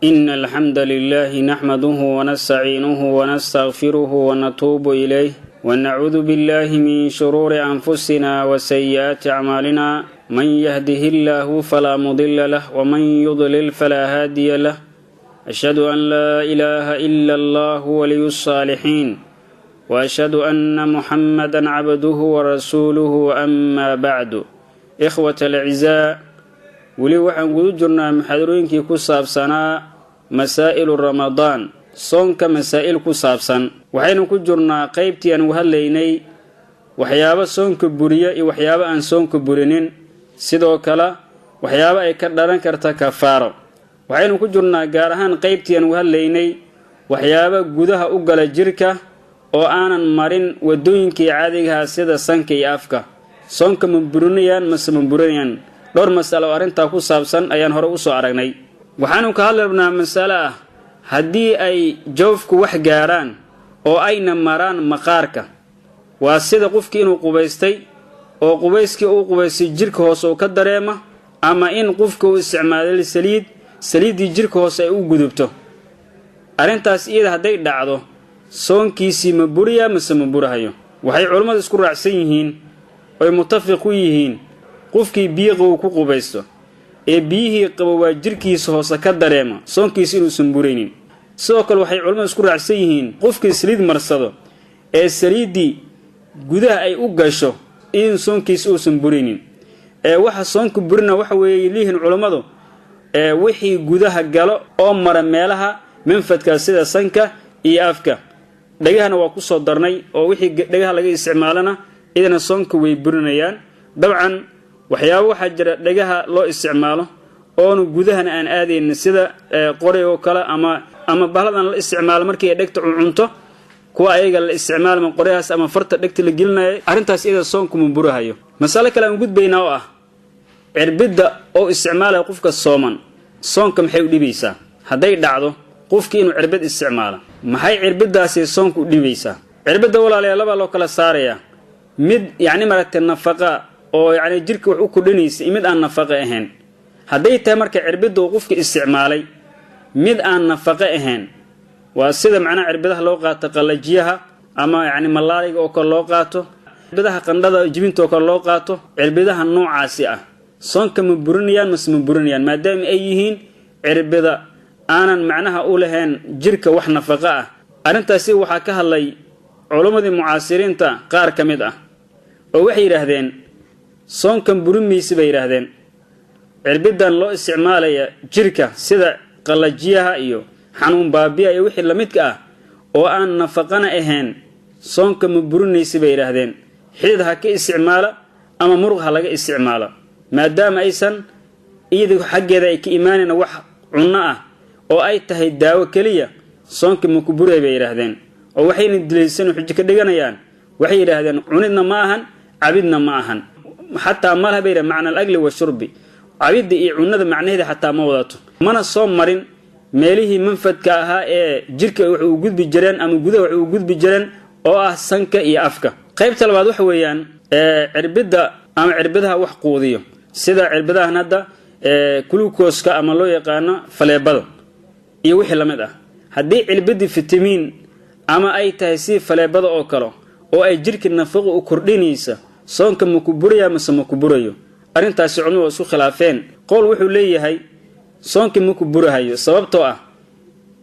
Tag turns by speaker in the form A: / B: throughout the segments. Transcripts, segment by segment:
A: إن الحمد لله نحمده ونستعينه ونستغفره ونتوب إليه ونعوذ بالله من شرور أنفسنا وسيئات أعمالنا من يهده الله فلا مضل له ومن يضلل فلا هادي له أشهد أن لا إله إلا الله ولي الصالحين وأشهد أن محمدا عبده ورسوله أما بعد إخوة الأعزاء ولي waxaan gudu jirnaa muxaadarooyinkii ku saabsanaa masaa'ilu ramadaan soonka masaa'il ku saabsan waxaynu ku jirnaa qaybtii aan hadlaynay waxyaabo soonka buriya iyo waxyaabo aan soonka burinin sidoo kale waxyaabo ay ka dhalan karta kafaaro waxaynu ku jirnaa gaar ahaan qaybtii aan hadlaynay waxyaabo gudaha u gala jirka oo aanan marin wadooyinkii caadiga ah sida sanka iyo afka soonka ma burinayaan ma burinayaan dhowr mas'alo arinta ku saabsan ayaan hore u soo aragnay waxaanu ka hadlaynaa mas'ala ah haddii ay joofku wax gaaraan oo ayna maraan maqaarka waa sida qofkii inuu qubaystay oo qubayskii uu qubaystay jirka hoose oo ka dareema ama in qofku uu isticmaalay saliidii jirka hoose ay u gudubto arintaas iyada haday dhacdo soonkiisii ma buriya mise ma burahayo waxay culimadu isku raacsan yihiin oo mutafiq u yihiin qofkii biyo ku qubaysto ee biyihii qabo waa jirkiisa hoose ka dareema soonkiisa inuu san buraynin sidoo kale waxay culimadu isku raacsan yihiin qofkii saliid marsado ee saliidii gudaha ay u gasho in soonkiisa uu san buraynin ee waxa soonku burina waxa weeye liihin culimadu ee wixii gudaha galo oo mara meelaha manfadka sida sanka iyo afka dhagahana waa ku soo darnay oo wixii dhagaha laga isticmaalana idana soonku way burinayaan dabcan waxyaabo waxa jira dhagaha loo isticmaalo oo gudahana aan aadeen sida qori oo kale ama bahaladan la isticmaalo markii ay dhagta cunto kuwa ayaga la isticmaalo qoriyaas ama farta dhagta la gelinayo arintaas iyada soonku ma burahayo mas'alo kale aan gudbaynaa oo ah cirbida oo isticmaalaya qofka sooman soonka maxay u dhibaysaa haday dhacdo qofkii inuu cirbid isticmaalo maxay cirbidaasi soonku u dhibaysaa cirbida walaalayaal laba loo kala saaraya mid yaani maragtay nafaqa oo yaani jirka wax u kordhinaysa mid aan nafaqa ahayn haday tahay marka cirbida uu qofka isticmaalay mid aan nafaqa ahayn waa sida macna cirbidaha loo qaato qalajiyaha ama yaani malaariga oo kale loo qaato cirbidaha qandhada jibinta oo kale loo qaato cirbidaha noocaasi ah soonka ma burinayaan ma burinayaan maadaama ay yihiin cirbida aanan macnaha u lahayn jirka wax nafaqa ah arintaasi waxa ka hadlay culimadii mucaasiriinta qaar kamid ah oo waxay yiraahdeen soonkan burinmaysi bay yiraahdeen cirbidan loo isticmaalaya jirka sida qalajiyaha iyo xanuun baabiya iyo wixii la midka ah oo aan nafaqana ahayn soonka ma burinaysi bay yiraahdeen xididha ka isticmaala ama muruqa laga isticmaala maadaama aysan iyadu xageeda ay ka iimaanina wax cunno ah oo ay tahay daawo kaliya soonka ma ku buray bay yiraahdeen oo waxayna dilaysan xujo ka dhiganayaan waxay yiraahdeen cunidna ma ahan cabidna ma ahan hatta ma laha bayra macna al-agli wa shurbi cabidda iyo cunada macnaheeda hatta ma wadato mana soo marin meelihii manfadka ahaa ee jirka wax uu gudbi jireen ama gudaha wax uu gudbi jireen oo ah sanka iyo afka qaybta labaad waxa weeyaan cirbida ama cirbidaha wax quudiyo sida cirbidahan hadda glucose-ka ama loo yaqaano faleebada iyo wixii la mid ah haddii cirbidi fitamiin ama ay tahay si faleebada oo kale oo ay jirka nafaqo u kordhinaysa soonka ma ku buraya ma ku burayo arintaasi culimadu isku khilaafeen qowl wuxuu leeyahay soonka ma ku burahayo sababtoo ah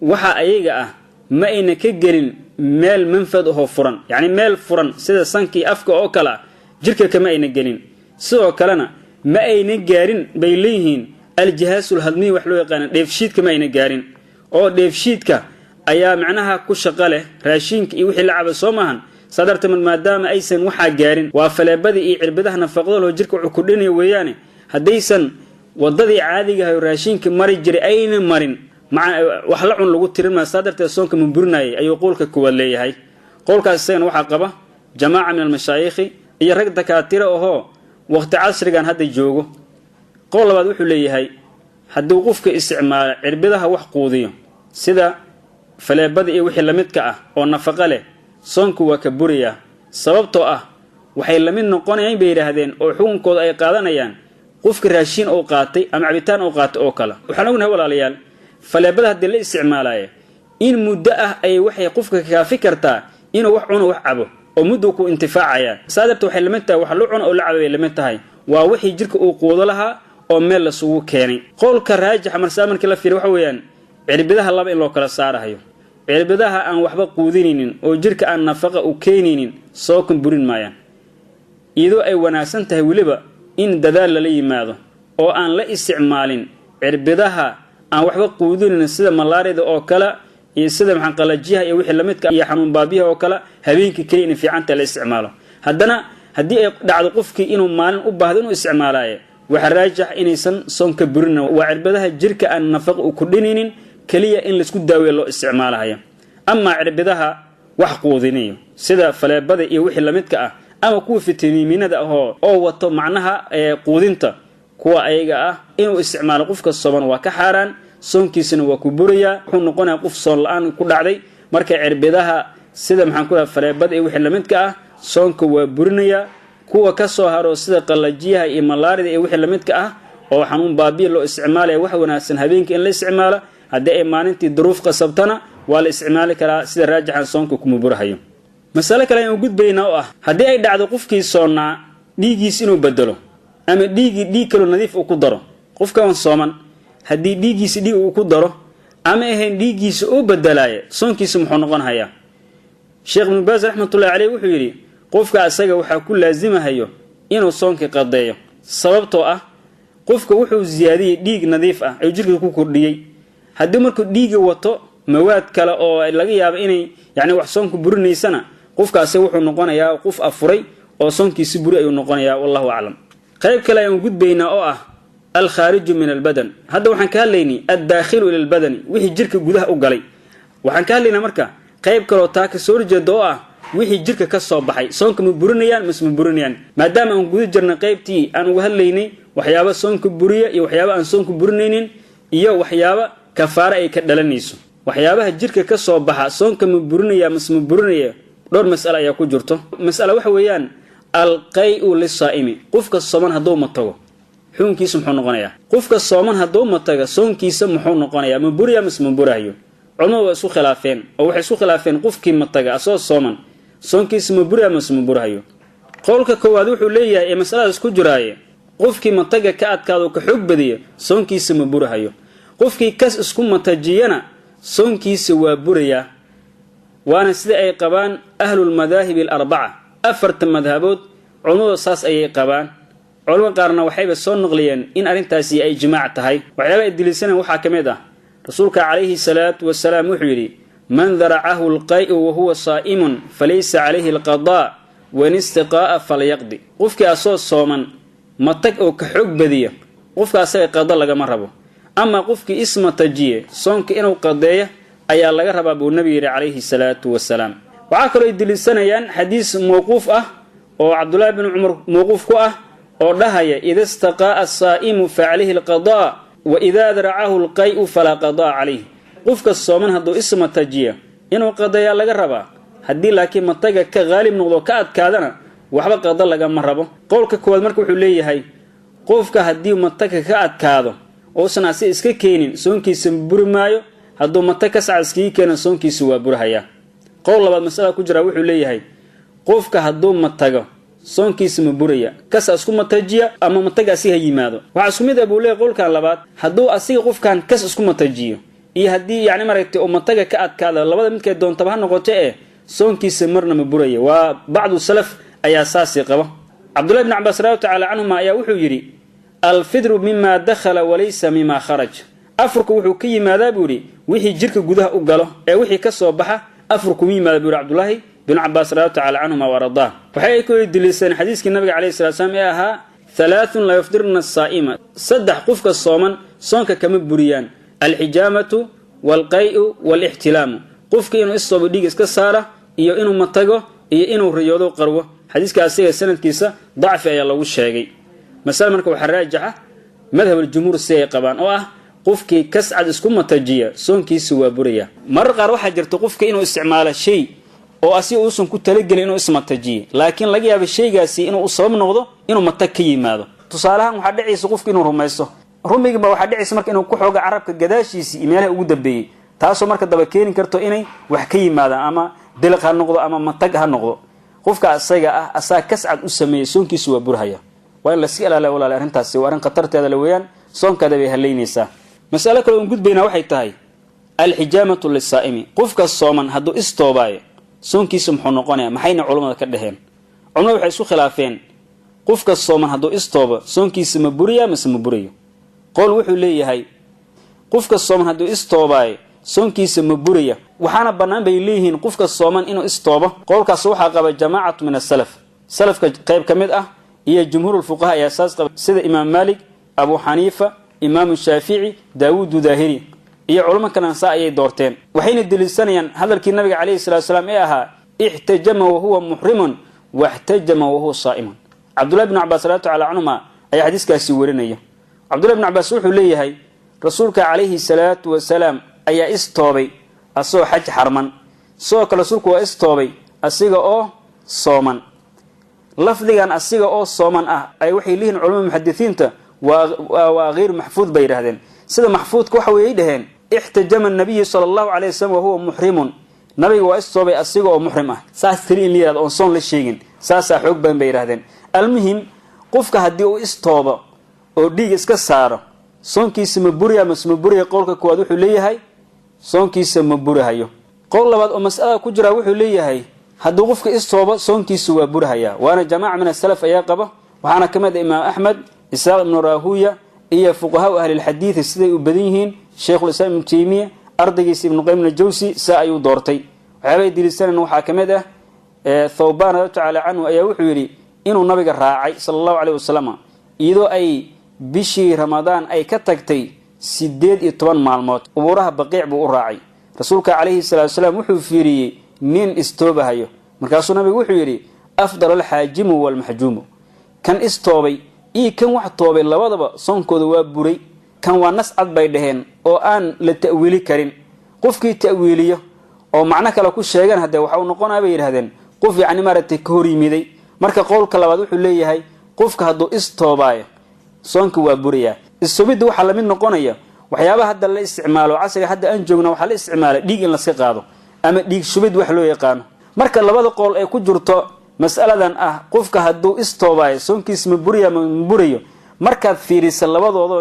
A: waxa ayaga ah ma ayna ka gelin meel manfad oo furan yaani meel furan sida sanki afka oo kale jirka kama ayna gelin sidoo kalena ma ayna gaarin bay leeyihiin al-jihaasul hadmi wax loo yaqaan dheefshiidka ma ayna gaarin oo dheefshiidka ayaa macnaha ku shaqo leh raashinka iyo wixii la cabo Soomahan sadarta maadaama aysan waxa gaarin waa faleebada iyo cirbidaha nafaqada loo jirka wuxuu ku dhinay weeyaan hadaysan wadadii caadiga ah raashinka mari jiray ayna marin wax la cun lagu tirin sadarta soonka ma burnaay ayuu qolka kuwa leeyahay qolkaas sayna waxa qaba jamaaca min al-mashaayikh iyo rag dakaatira oo waqti casrigan hadda joogo qol labaad wuxuu leeyahay haddii qofka isticmaalo cirbidaha wax quudiyo sida faleebada iyo wixii la midka ah oo nafaqa leh soonku waa ka buriya sababtoo ah waxay la mid noqonayaan bay yiraahdeen oo xukunkooda ay qaadanayaan qofka raashin oo qaatay ama cabitaan oo qaatay oo kala waxaan ognahay walaalayaal faleebada hadii la isticmaalayo in muddo ah ay waxay qofka ka fikirtaa inuu wax cuno wax cabo oo muddo ku intifaacaya saadabta waxay la mid tahay wax la cuno oo la cabo ay la mid tahay waa wixii jirka uu quudo lahaa oo meel la sugu keenay qolka raajix markii la fiiriyo waxa weeyaan cirbidaha laba in loo kala saarayo cirbidaha aan waxba quudinaynin oo jirka aan nafaqa u keenaynin soo kan burin maayaan iyadoo ay wanaagsan tahay waliba in dadaal la yimaado oo aan la isticmaalin cirbidaha aan waxba quudinaynin sida malaarida oo kala iyo sida maxan qalajiyaha iyo wixii la midka iyo xanuun baabiyaha oo kala habeenkii kaliya in fiicanta la isticmaalo haddana haddii ay dhacdo qofkii inuu maalin u baahdo inuu isticmaalayo waxa raajix inaysan soonka burin waa cirbidaha jirka aan nafaqa u kordhinaynin kaliya in la isku daaweeyo loo isticmaalayo ama cirbidaha wax quudinayo sida faleebada iyo wixii la midka ah ama kuwa fitamiinada oo wato macnaha quudinta kuwa ayaga ah inuu isticmaalo qofka sooman waa ka xaraan soonkiisana waa ku buraya wuxuu noqonayaa qof soon la'aan ku dhacday marka cirbidaha sida maxaan ku dhahay faleebada iyo wixii la midka ah soonka waa burinaya kuwa ka soo haro sida qalajiyaha iyo malaarida iyo wixii la midka ah oo xanuun baabiye loo isticmaalayo wax wanaagsan habeenkii in la isticmaalo haddii ay maalintii duruuf qasabtana waa la isticmaali karaa sida raajixan soonka kuma burahayo mas'ala kale aan gudbayna oo ah haddii ay dhacdo qofkii soonaa dhiigiis inuu bedelo ama dhiig kale nadiif uu ku daro qofka aan sooman haddii dhiigiisa dhiig uu ku daro ama ahayn dhiigiisa uu bedelayo soonkiisa muxuu noqonayaa Sheekh Ibn Baaz raxmatullaahi alayhi wuxuu yiri qofka asaga waxa ku laazimahayo inuu soonka qadeeyo sababtoo ah qofka wuxuu ziyaadiyay dhiig nadiif ah ay jirka ku kordhiyay haddii markuu dhiig wato mawaad kale oo laga yaabo inay wax soonku burinaysana qofkaasi wuxuu noqonayaa qof afuray oo soonkiisa buri ayuu noqonayaa wallahu a'lam qayb kale aan gudbaynaa oo ah al-kharij min al-badan hadda waxaan ka hadlaynay ad-dakhil ila al-badan wixii jirka gudaha u galay waxaan ka hadlaynaa marka qayb kale oo taa ka soo jeedo oo ah wixii jirka ka soo baxay soonka ma burinayaan ma burinayaan maadaama aan guda jirna qaybtii aan uga hadlaynay waxyaabo soonka buriya iyo waxyaabo aan soonka burinaynin iyo waxyaabo kafaara ay ka dhalanayso waxyaabaha jirka ka soo baxa soonka ma burinaya ma burinaya dhowr mas'ala ayaa ku jirto mas'ala waxa weeyaan al-qay'u lis-saa'imi qofka sooman haduu ma tago xukunkiisu muxuu noqonayaa qofka sooman haduu ma tago soonkiisa muxuu noqonayaa ma buriya ma burayo culimadu waa isku khilaafeen oo waxay isku khilaafeen qofkii ma taga asoo sooman soonkiisa ma buriya ma burayo qowlka koowaad wuxuu leeyahay ee mas'aladaas ku jiraaye qofkii ma taga ka adkaado ka xoog badiyo soonkiisa ma burayo qofkii kas isku matajiyana soonkiisa waa buraya waana sida ay qabaan ahlul madahib al-arba'a afarta madhabood culimadu saas ayay qabaan culimada qaarna waxayba soo noqliyeen in arintaasi ay ijmaac tahay waxyaaba ay dilisana waxa kamid ah rasuulka kaleeyhi salaatu wasalaam wuxuu yiri man dara'ahu al-qay'u wa huwa saa'imun falaysa alayhi al-qadaa wa in istiqa'a falyaqdi qofkii asoo sooman matag oo ka xoog badiya qofkaas ay qada laga ma rabo ama qofkii isma tajiye soonka inuu qadeeyo ayaa laga rabaa buu nabiga kaleeyhi salaatu wasalaam waxa kale ay dilisanayaan xadiis mawquuf ah oo Abdullah ibn Umar mawquuf ku ah oo dhahaya idha istaqa'a as-saa'imu fa alayhi al-qadaa wa idha dara'ahu al-qay'u fala qadaa alayhi qofka sooman haduu isma tajiye inuu qadeeyo laga rabaa hadii laakiin mataga ka qaalib noqdo ka adkaadana waxba qada laga ma rabo qowlka koowaad marka wuxuu leeyahay qofka hadii mataga ka adkaado oo sanasi iska keenin soonkiisa burmaayo haduu mataga sacaskii keenan soonkiisa waa burhaya qowl labaad mas'ala ku jira wuxuu leeyahay qofka haduu matago soonkiisa ma buraya kas isku matajiya ama mataga si yimaado waxa isku mid ah buu leeyahay qowlkan labaad haduu asiga qofkan kas isku matajiyo iyo hadii maragtay oo mataga ka adkaado labada midkay doontaba ha noqoto soonkiisa marna ma buraya waa bacdu salaf ayaa saasi qaba Abdullah ibn Abbas radhiyallahu anhu ayaa wuxuu yiri al-fidru mimma dakhala wa laysa mimma kharaj afurku wuxuu ka yimaadaa buu yiri wixii jirka gudaha u galo ee wixii ka soo baxa afurku yimaada buu Abdullah ibn Abbas radhiyallahu anhu wa radha waxay ku diliseen xadiiskii nabiga kaleeyhi salaam ee ahaa thalathun la yafdirna as-saa'ima saddex qofka sooman soonka kama buriyaan al-hijamatu wal-qay'u wal-ihtilamu qofka inuu isoo dhiig iska saara iyo inuu matago iyo inuu riyoodo qarwo xadiiskaasi sanadkiisa dacfi ayaa lagu sheegay mas'ala marka waxa raajaxa madhab al-jumhur say qabaan oo ah qofkii kascad isku matajiya soonkiisa waa buraya mar qaar waxa jirta qofka inuu isticmaalo shay oo asi uusan ku talagelin inuu ismatajiyo laakiin laga yaabo shaygaasi inuu sabab noqdo inuu matag ka yimaado tusaalahan waxa dhacaysa qofka inuu rumaysto rumiga ma waxa dhicaysa marka inuu ku xooga carabka gadaashiisi meelaha ugu dambeeyay taasoo marka daba keenin karto inay wax ka yimaadaan ama dilaq ha noqdo ama matag ha noqdo qofka asaga ah asaa kascad u sameeyay soonkiisu waa burhaya waa la si ilaala walaal arintaasi waa arin qatarteeda la weeyaan soonkaada bay haleynaysaa mas'alo kale oo gudbayna waxay tahay al-hijamatu lis-saa'imi qofka sooman haduu istoobaayo soonkiisu muxuu noqonayaa maxayna culimada ka dhaheen culimadu waxay isku khilaafeen qofka sooman haduu istoobo soonkiisu ma buriya mise ma burayo qowl wuxuu leeyahay qofka sooman haduu istoobaayo soonkiisa ma buraya waxaana banaan bay leeyihiin qofka sooman inuu istoobo qowlkaas waxa qaba jamaacad min as-salaf salafka qayb kamid ah iyo jumhuurul fuqaha ayaa saas qaba sida imaam Malik Abu Hanifa imaam Shafi'i Daawud Dahiri iyo culimo kale saa ayay doorteen waxayna daliishanayaan hadalkii nabiga kaleey salaatu salaam ee ahaa ihtajama wa huwa muhrimun wa ihtajama wa huwa saa'imun Abdullah ibn Abbas radhiyallahu anhu ayaa hadiiskaasi warinaya Abdullah ibn Abbas wuxuu leeyahay rasuulka kaleey salaatu wa salaam ayaa istoobay asoo xaj xarman soo kala rasuulku waa istoobay asiga oo sooman lafdigan asiga oo sooman ah ay waxay leeyihiin culimada muhaddisiinta waa غير محفوظ bay yiraahdeen sida maxfuudka waxa weey dhaheen ihtajama an-nabiy sallallahu alayhi wasallam wa huwa muhrimun nabiga waa istoobay asiga oo muhrim ah saas tiri in leeyahay oo soon la sheegin saasa xoog badan bay yiraahdeen almuhim qofka hadii uu istoobo oo dhiig iska saaro soonkiisa ma buriya ma buriya qowlka koowaad wuxuu leeyahay soonkiisa ma burahayo qowl labaad oo mas'ala ku jira wuxuu leeyahay haddii qofka istoobo soonkiisa waa burahaya waana jamaaca min as-salaf ayaa qaba waxaana kamid imaam Ahmad Isaaq ibn Rahuya iyo fuqaha ahli al-hadith siday u badan yihiin Sheikh al-Islam Ibn Taymiyyah ardaygiisa Ibn Qayyim al-Jawzi saa ayuu doortay waxay dilisan waxa kamid ah Thawban ta'ala anhu ayaa wuxuu yiri inuu nabiga raacay sallallahu alayhi wasallam iyadoo ay bishii Ramadaan ay ka tagtay 18 maalmood umuraha baqiic buu u raacay rasuulka kaleey salaatu salaam wuxuu fiiriyay nin istoobahayo markaasuu nabiga wuxuu yiri afdalul haajimu wal mahjuum kan istoobay kan wax toobay labadaba soonkooda waa buray kan waa nas cad bay dhaheen oo aan la ta'wiili karin qofkii ta'wiiliyo oo macna kale ku sheegan hadda waxa uu noqonaa bay yiraahdeen qof yaani maartay ka hor yimiday marka qowlka labaad wuxuu leeyahay qofka haduu istoobaayo soonka waa buraya istoobid waxa la mid noqonaya waxyaabaha hadda la isticmaalo casriga hadda aan joogna waxa la isticmaalay dhiig in la iska qaado ama dhiig shubid wax loo yaqaan marka labada qowl ay ku jirto mas'aladan ah qofka haduu istoobaayo soonkiisa ma buriya ma burayo marka fiirisa labadooda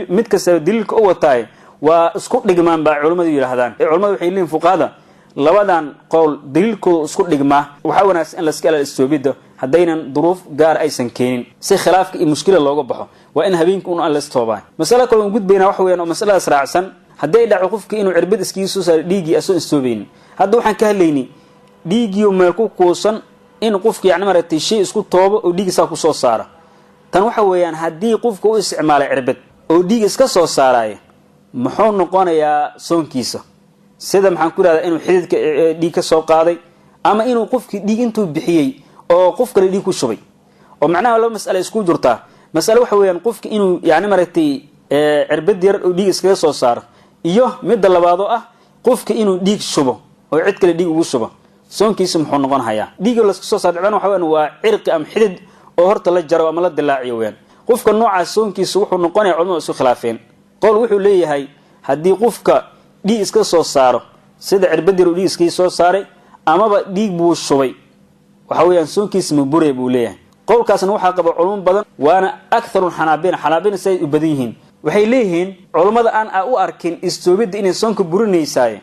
A: mid kasta daliilka oo wataay waa isku dhigmaan baa culimadu yiraahdaan culimadu waxay leeyihiin fuqaada labadan qowl daliilkooda isku dhigmaa waxa wanaagsan in la iska ilaaliyo istoobida hadaynan duruuf gaar aysan keenin si khilaafka iyo mushkilada looga baxo waa in habeenku uu la istoobaa mas'ala kale oo gudbayna wax weeyaan oo mas'aladaas raacsan haday dhaco qofkii inuu cirbad iskiga soo saaro dhiigi asoo istoobayn hadda waxaan ka hadlaynay dhiigiyo meel ku kuusan in qofkii yaani maratay shay isku toobo oo dhiigisa ku soo saara tan waxa weeyaan hadii qofku uu isticmaalo cirbad oo dhiig iska soo saarayo muxuu noqonayaa soonkiisa sida maxaan ku raadaa inuu xididka dhiig ka soo qaaday ama inuu qofkii dhiig intuu bixiyay oo qof kale dhiig ku shubay oo macnaha laba mas'ala isku jirta mas'ala waxa weeyaan qofkii inuu yaani maratay cirbad yar oo dhiig iska soo saaro iyo mid labaado ah qofkii inuu dhiig shubo oo cid kale dhiig ugu shubo soonkiisa muxuu noqonayaa dhiig la iska soo saarcaan waxa weeyaan waa cirqi am xidid oo horta la jaro ama la dilaaciyo weeyaan qofka nooca soonkiisa wuxuu noqonayaa culimadu isku khilaafeen qowl wuxuu leeyahay hadii qofka dhiig iska soo saaro sida cirbad yar oo dhiig iska soo saaray amaba dhiig buu shubay waxa weeyaan soonkiisa ma buray buu leeyahay qowlkaasna waxa qaba culimo badan waana aktharu xanaabina say u badan yihiin waxay leeyihiin culimada aan u arkin istoobida inay soonka burinaysaa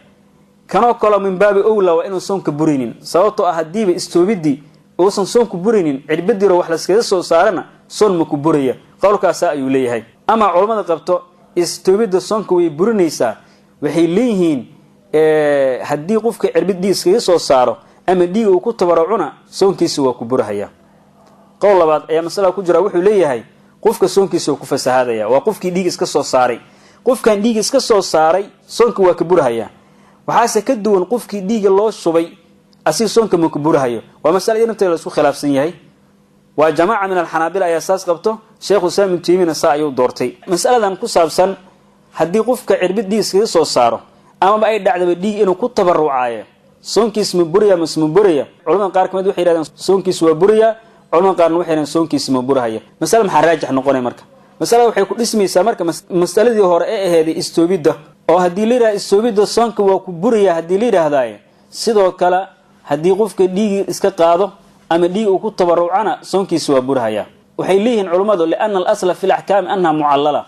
A: kanoo kale min baabi awla waa inuu soonka burinin sababtoo ah hadiiba istoobidi oo soonku burinin cirbad yar wax la iska soo saarana soon ma ku buraya qowlkaas ayuu leeyahay ama culimada qabto istoobida soonka way burinaysaa waxay leeyihiin hadii qofka cirbad dhiig iska soo saaro ama dhiig uu ku tabarucuna soonkiisa waa ku burahaya qowl labaad ayaa mas'ala ku jira wuxuu leeyahay qofka soonkiisa ku fasahaadaya waa qofkii dhiig iska soo saaray qofkan dhiig iska soo saaray soonka waa ku burahaya waxaase ka duwan qofkii dhiig loo shubay asii soonka ma ku burahayo waa mas'ala inta la isku khilaafsan yahay waa jamaaca min al-hanabila ayaa saas qabto Sheikh Usman ibn Taymiyyah saa ayuu doortay mas'aladan ku saabsan hadii qofka cirbad dhiig iska soo saaro ama ay dhacdo dhiig inuu ku tabarucaayo soonkiisa ma buriya ma buriya culimada qaar kamid waxay yiraahdaan soonkiisa waa buriya culimada qaarna waxay yiraahdaan soonkiisa ma burahaya mas'ala maxaa raajix noqonay marka mas'alada waxay ku dhismaysaa marka mas'aladii hore ee ahayd istoobida oo hadii la yiraahdo istoobida soonka waa ku buraya hadii la yiraahdo sidoo kale hadii qofka dhiig iska qaado ama dhiig uu ku tabarucana soonkiisu waa buraya waxay leeyihiin culimadu li'anna al-asl fi al-ahkam anha mu'allala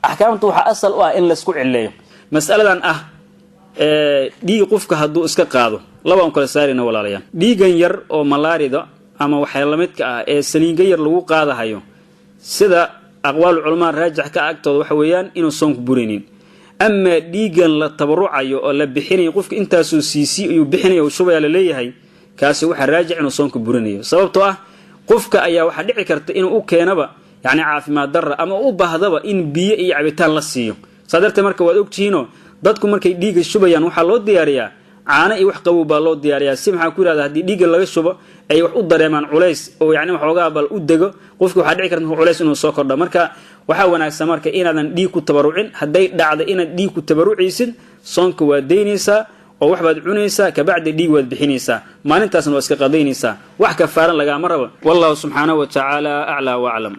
A: ahkaamtu waxa asal u ah in la isku cileeyo mas'aladan dhiig qofka haduu iska qaado laba aan kala saarina walaalayaan dhiigan yar oo malaarida ama waxa la midka ah ee saliinga yar lagu qaadahayo sida aqwaal culumada raajix ka agtooda waxa weeyaan inuu soonku burinin ama dhiigan la tabarucayo oo la bixinayo qofka intaas uu siisi iyo bixinayo oo shubaya la leeyahay kaasi waxa raajix inuu soonku burinayo sababtoo ah qofka ayaa waxa dhici karta inuu u keenaba yani caafimaad darro ama u baahdaba in biyo iyo cabitaan la siiyo sadarta marka waad ogtihiino dadku markay dhiiga shubayaan waxa loo diyaariyaa caana iyo wax qabow baa loo diyaariyaa si maxaa ku yiraahdaa hadii dhiiga laga shubo ay wax u dareemaan culays oo yani waxoogaa bal u dego qofku waxa dhici karta culays inuu soo kordho marka waxa wanaagsan marka inaadan dhiig ku tabarucin haday dhacdo inaad dhiig ku tabaruciisid soonka waa deynaysaa oo wax baad cunaysaa ka bacdi dhiig waad bixinaysaa maalintaasna waa iska qadaynaysaa wax ka faaran laga maraba wallahu subhanahu wa ta'ala a'la wa a'lam